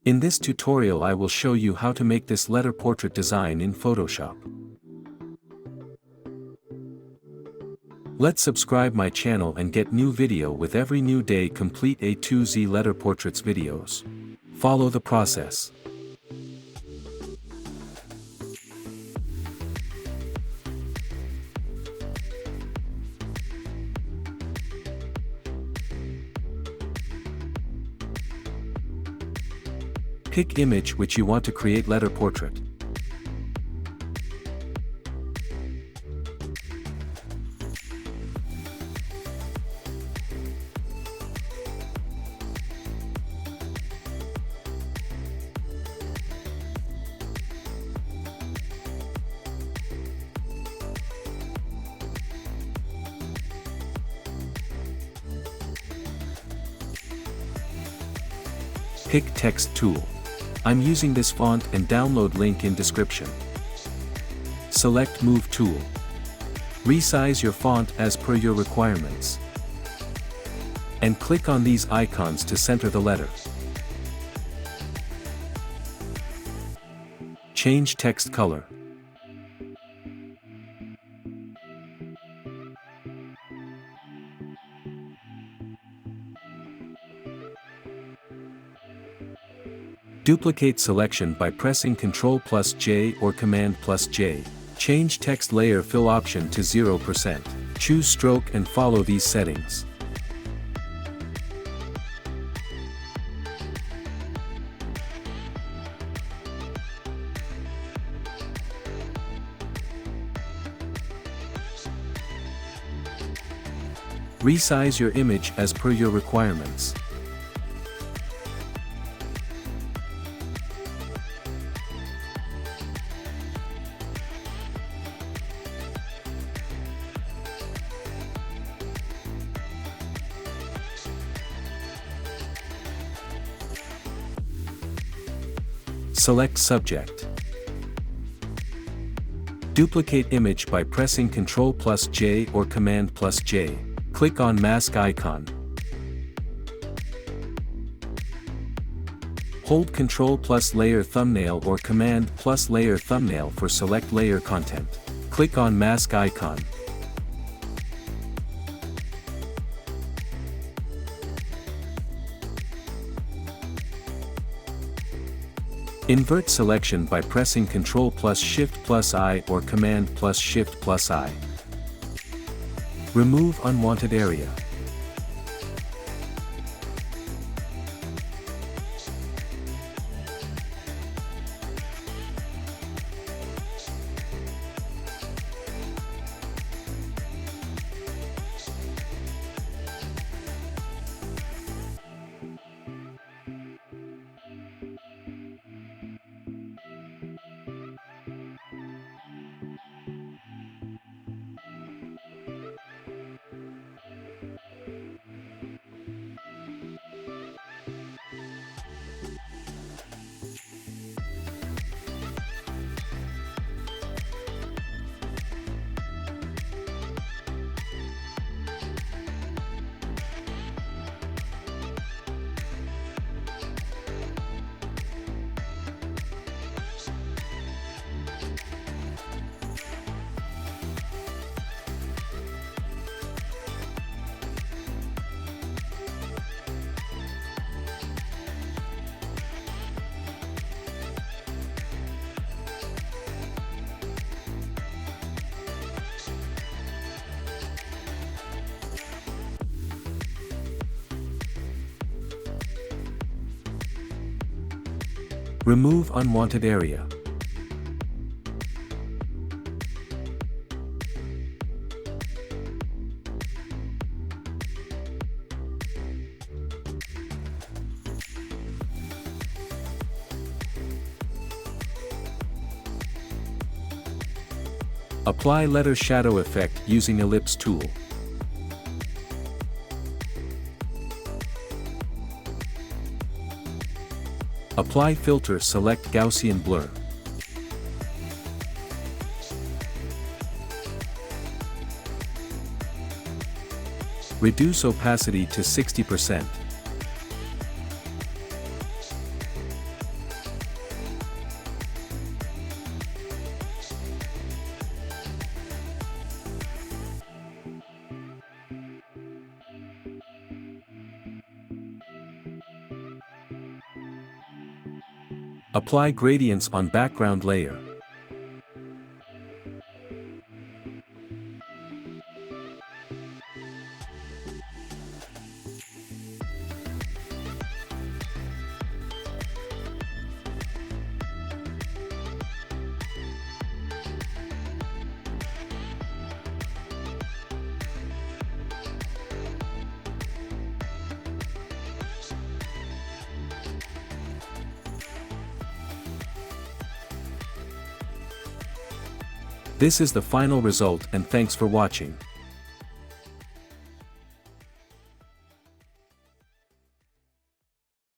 In this tutorial I will show you how to make this letter portrait design in Photoshop. Let's subscribe my channel and get new video with every new day. Complete A to Z letter portraits videos. Follow the process. Pick image which you want to create letter portrait. Pick text tool. I'm using this font and download link in description. Select Move tool. Resize your font as per your requirements. And click on these icons to center the letter. Change text color. Duplicate selection by pressing Ctrl+J or Command+J. Change text layer fill option to 0%. Choose stroke and follow these settings. Resize your image as per your requirements. Select subject. Duplicate image by pressing Ctrl+J or Command+J. Click on mask icon. Hold Ctrl+Layer thumbnail or Command+Layer thumbnail for select layer content. Click on mask icon. Invert selection by pressing Ctrl+Shift+I or Command+Shift+I. Remove unwanted area. Remove unwanted area. Apply letter shadow effect using ellipse tool. Apply filter, select Gaussian blur. Reduce opacity to 60%. Apply gradients on background layer. This is the final result, and thanks for watching.